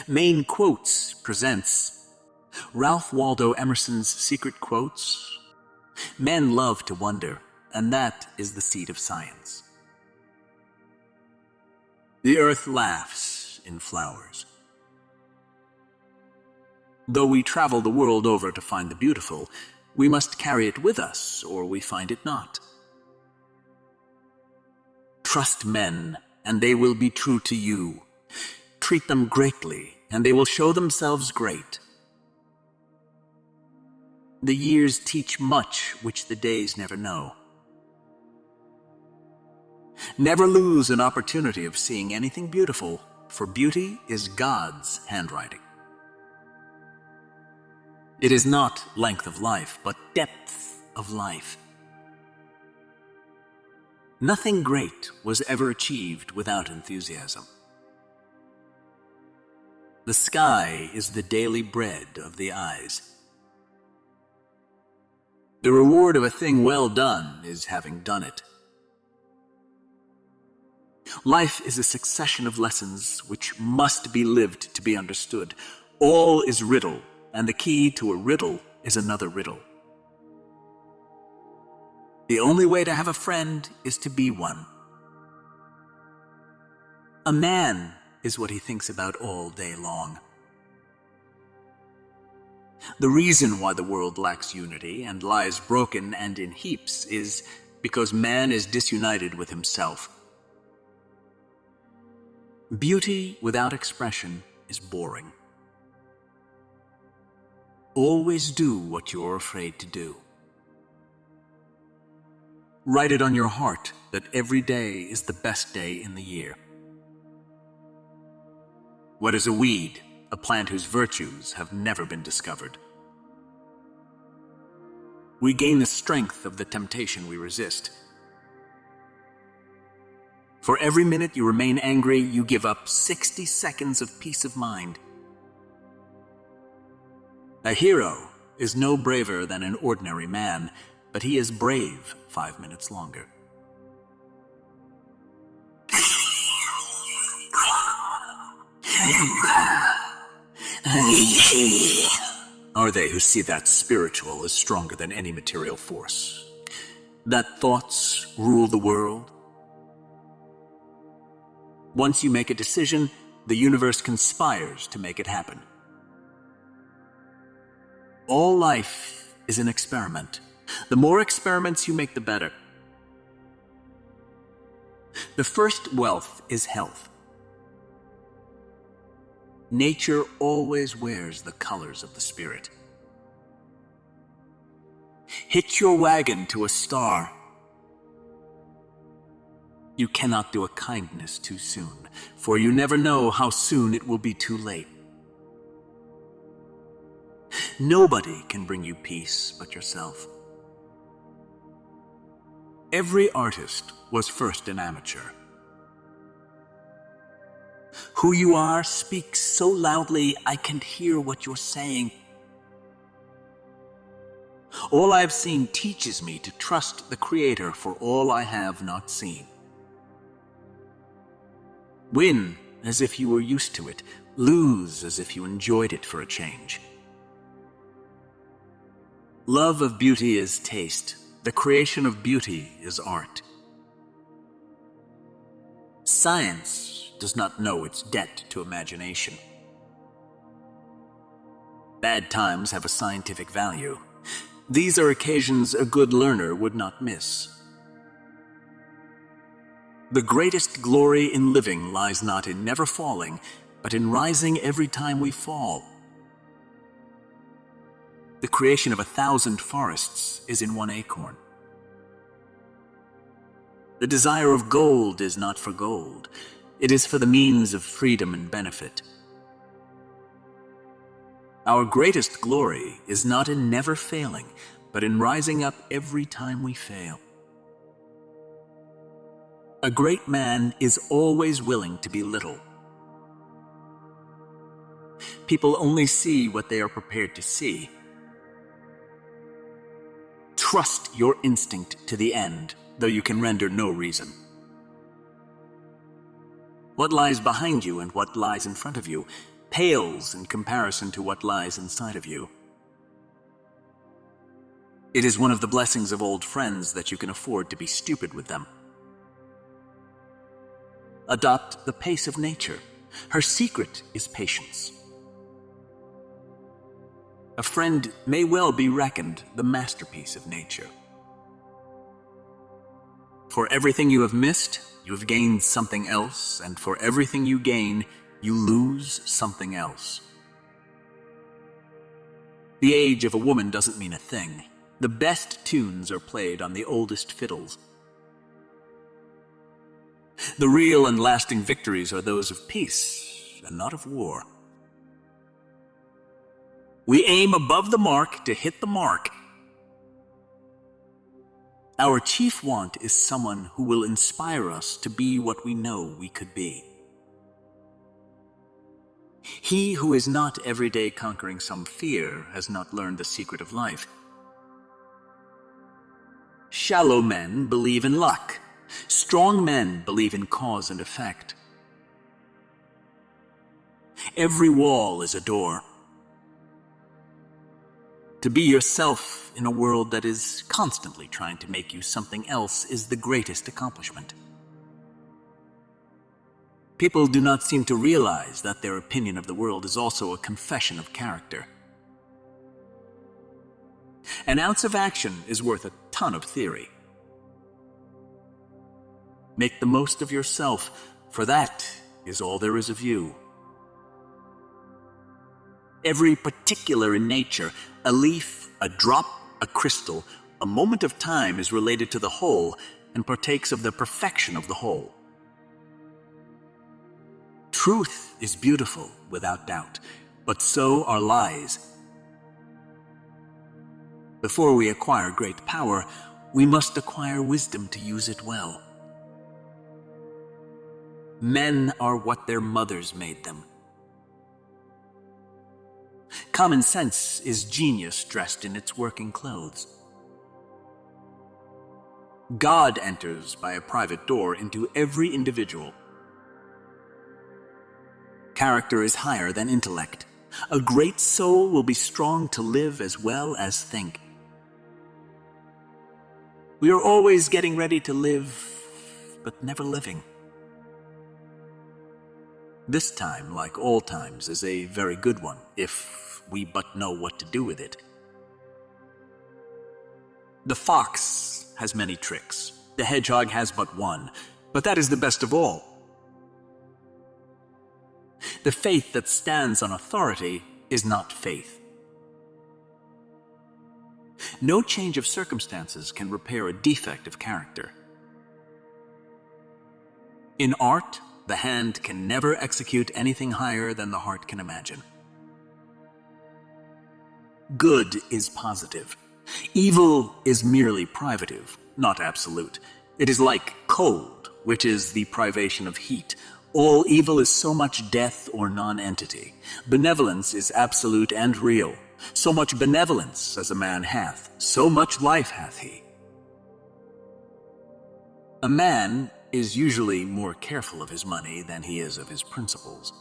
Main Quotes presents Ralph Waldo Emerson's Secret Quotes. Men love to wonder, and that is the seed of science. The earth laughs in flowers. Though we travel the world over to find the beautiful, we must carry it with us, or we find it not. Trust men, and they will be true to you. Treat them greatly, and they will show themselves great. The years teach much which the days never know. Never lose an opportunity of seeing anything beautiful, for beauty is God's handwriting. It is not length of life, but depth of life. Nothing great was ever achieved without enthusiasm. The sky is the daily bread of the eyes. The reward of a thing well done is having done it. Life is a succession of lessons which must be lived to be understood. All is riddle, and the key to a riddle is another riddle. The only way to have a friend is to be one. A man is what he thinks about all day long. The reason why the world lacks unity and lies broken and in heaps is because man is disunited with himself. Beauty without expression is boring. Always do what you're afraid to do. Write it on your heart that every day is the best day in the year. What is a weed? A plant whose virtues have never been discovered. We gain the strength of the temptation we resist. For every minute you remain angry, you give up 60 seconds of peace of mind. A hero is no braver than an ordinary man, but he is brave 5 minutes longer. Are they who see that spiritual is stronger than any material force, that thoughts rule the world? Once you make a decision, the universe conspires to make it happen. All life is an experiment. The more experiments you make, the better. The first wealth is health. Nature always wears the colors of the spirit. Hitch your wagon to a star. You cannot do a kindness too soon, for you never know how soon it will be too late. Nobody can bring you peace but yourself. Every artist was first an amateur. Who you are speaks so loudly I can't hear what you're saying. All I've seen teaches me to trust the Creator for all I have not seen. Win as if you were used to it. Lose as if you enjoyed it for a change. Love of beauty is taste. The creation of beauty is art. Science does not know its debt to imagination. Bad times have a scientific value. These are occasions a good learner would not miss. The greatest glory in living lies not in never falling, but in rising every time we fall. The creation of 1,000 forests is in one acorn. The desire of gold is not for gold. It is for the means of freedom and benefit. Our greatest glory is not in never failing, but in rising up every time we fail. A great man is always willing to be little. People only see what they are prepared to see. Trust your instinct to the end, though you can render no reason. What lies behind you and what lies in front of you pales in comparison to what lies inside of you. It is one of the blessings of old friends that you can afford to be stupid with them. Adopt the pace of nature. Her secret is patience. A friend may well be reckoned the masterpiece of nature. For everything you have missed, you have gained something else, and for everything you gain, you lose something else. The age of a woman doesn't mean a thing. The best tunes are played on the oldest fiddles. The real and lasting victories are those of peace and not of war. We aim above the mark to hit the mark. Our chief want is someone who will inspire us to be what we know we could be. He who is not every day conquering some fear has not learned the secret of life. Shallow men believe in luck. Strong men believe in cause and effect. Every wall is a door. To be yourself in a world that is constantly trying to make you something else is the greatest accomplishment. People do not seem to realize that their opinion of the world is also a confession of character. An ounce of action is worth a ton of theory. Make the most of yourself, for that is all there is of you. Every particular in nature, a leaf, a drop, a crystal, a moment of time is related to the whole and partakes of the perfection of the whole. Truth is beautiful, without doubt, but so are lies. Before we acquire great power, we must acquire wisdom to use it well. Men are what their mothers made them. Common sense is genius dressed in its working clothes. God enters by a private door into every individual. Character is higher than intellect. A great soul will be strong to live as well as think. We are always getting ready to live, but never living. This time, like all times, is a very good one, if we but know what to do with it. The fox has many tricks. The hedgehog has but one, but that is the best of all. The faith that stands on authority is not faith. No change of circumstances can repair a defect of character. In art, the hand can never execute anything higher than the heart can imagine. Good is positive. Evil is merely privative, not absolute. It is like cold, which is the privation of heat. All evil is so much death or non-entity. Benevolence is absolute and real. So much benevolence as a man hath, so much life hath he. A man is usually more careful of his money than he is of his principles.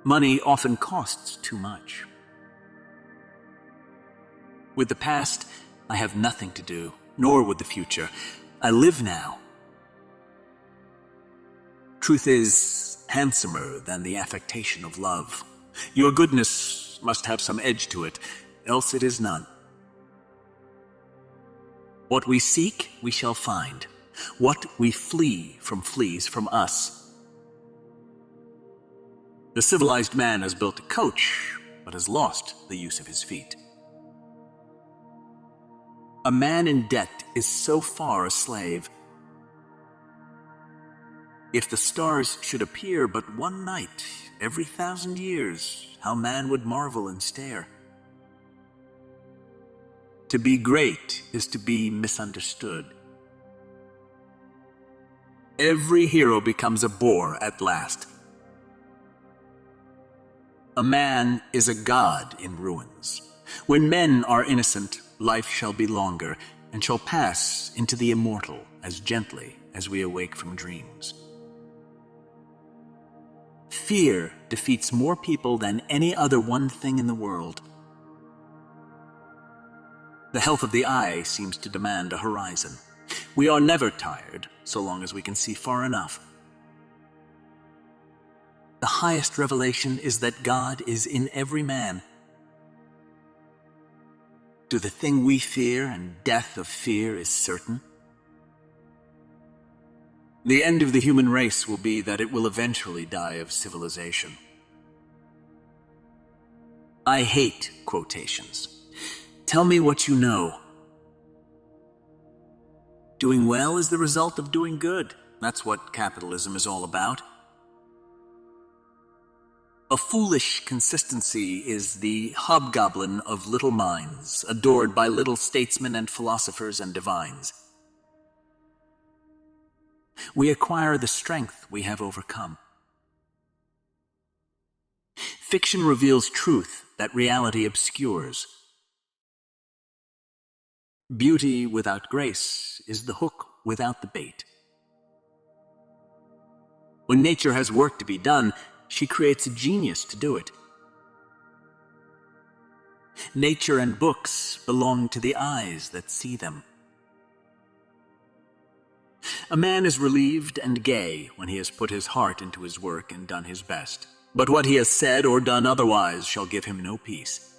Money often costs too much. With the past, I have nothing to do, nor with the future. I live now. Truth is handsomer than the affectation of love. Your goodness must have some edge to it, else it is none. What we seek, we shall find. What we flee from flees from us. The civilized man has built a coach, but has lost the use of his feet. A man in debt is so far a slave. If the stars should appear but one night every 1,000 years, how man would marvel and stare. To be great is to be misunderstood. Every hero becomes a bore at last. A man is a god in ruins. When men are innocent, life shall be longer, and shall pass into the immortal as gently as we awake from dreams. Fear defeats more people than any other one thing in the world. The health of the eye seems to demand a horizon. We are never tired, so long as we can see far enough. The highest revelation is that God is in every man. To the thing we fear, and death of fear is certain. The end of the human race will be that it will eventually die of civilization. I hate quotations. Tell me what you know. Doing well is the result of doing good. That's what capitalism is all about. A foolish consistency is the hobgoblin of little minds, adored by little statesmen and philosophers and divines. We acquire the strength we have overcome. Fiction reveals truth that reality obscures. Beauty without grace is the hook without the bait. When nature has work to be done, she creates a genius to do it. Nature and books belong to the eyes that see them. A man is relieved and gay when he has put his heart into his work and done his best. But what he has said or done otherwise shall give him no peace.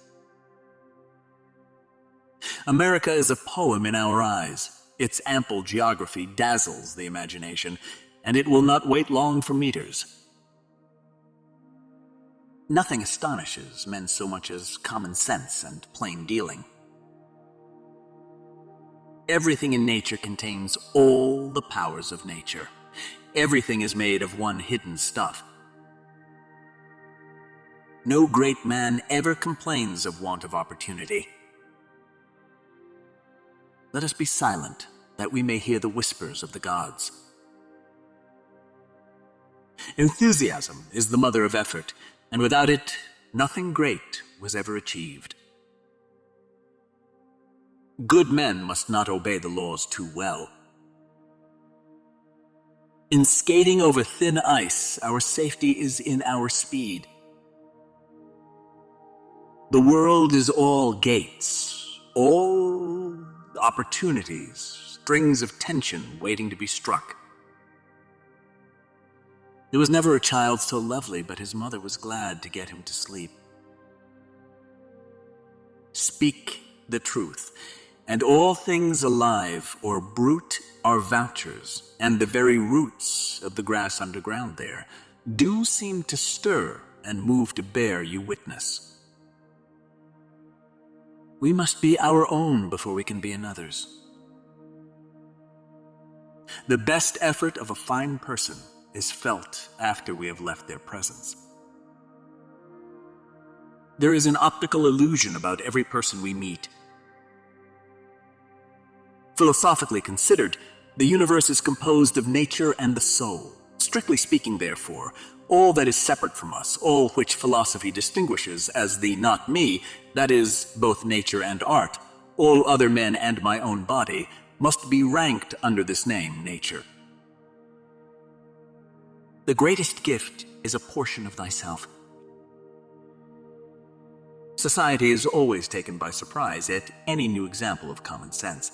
America is a poem in our eyes. Its ample geography dazzles the imagination, and it will not wait long for meters. Nothing astonishes men so much as common sense and plain dealing. Everything in nature contains all the powers of nature. Everything is made of one hidden stuff. No great man ever complains of want of opportunity. Let us be silent, that we may hear the whispers of the gods. Enthusiasm is the mother of effort, and without it, nothing great was ever achieved. Good men must not obey the laws too well. In skating over thin ice, our safety is in our speed. The world is all gates, all opportunities, strings of tension waiting to be struck. There was never a child so lovely, but his mother was glad to get him to sleep. Speak the truth, and all things alive or brute are vouchers, and the very roots of the grass underground there do seem to stir and move to bear you witness. We must be our own before we can be another's. The best effort of a fine person is felt after we have left their presence. There is an optical illusion about every person we meet. Philosophically considered, the universe is composed of nature and the soul. Strictly speaking, therefore, all that is separate from us, all which philosophy distinguishes as the not me, that is, both nature and art, all other men and my own body, must be ranked under this name, nature. The greatest gift is a portion of thyself. Society is always taken by surprise at any new example of common sense.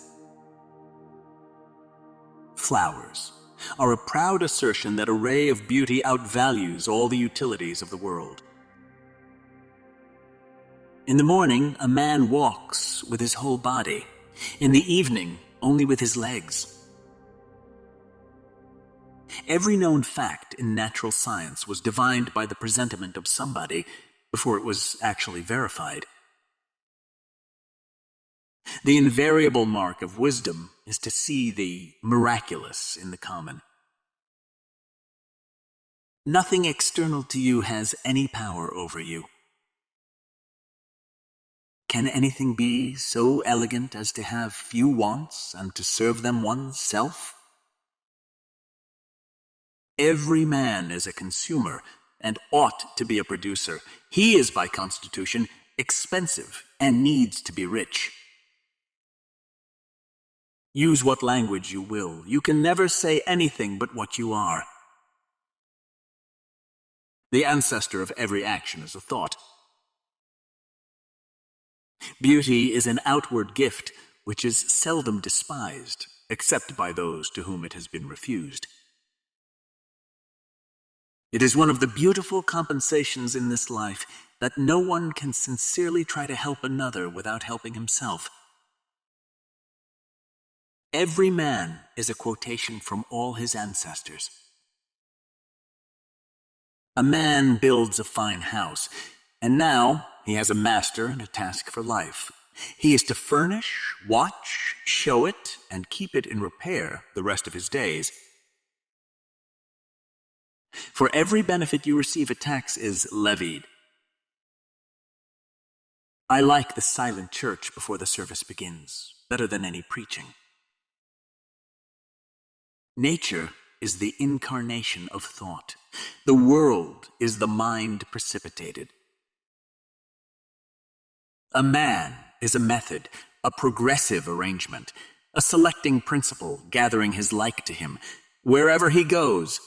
Flowers are a proud assertion that a ray of beauty outvalues all the utilities of the world. In the morning, a man walks with his whole body. In the evening, only with his legs. Every known fact in natural science was divined by the presentiment of somebody before it was actually verified. The invariable mark of wisdom is to see the miraculous in the common. Nothing external to you has any power over you. Can anything be so elegant as to have few wants and to serve them oneself? Every man is a consumer and ought to be a producer. He is by constitution expensive and needs to be rich. Use what language you will. You can never say anything but what you are. The ancestor of every action is a thought. Beauty is an outward gift which is seldom despised, except by those to whom it has been refused. It is one of the beautiful compensations in this life that no one can sincerely try to help another without helping himself. Every man is a quotation from all his ancestors. A man builds a fine house, and now he has a master and a task for life. He is to furnish, watch, show it, and keep it in repair the rest of his days. For every benefit you receive, a tax is levied. I like the silent church before the service begins, better than any preaching. Nature is the incarnation of thought. The world is the mind precipitated. A man is a method, a progressive arrangement, a selecting principle gathering his like to him. Wherever he goes,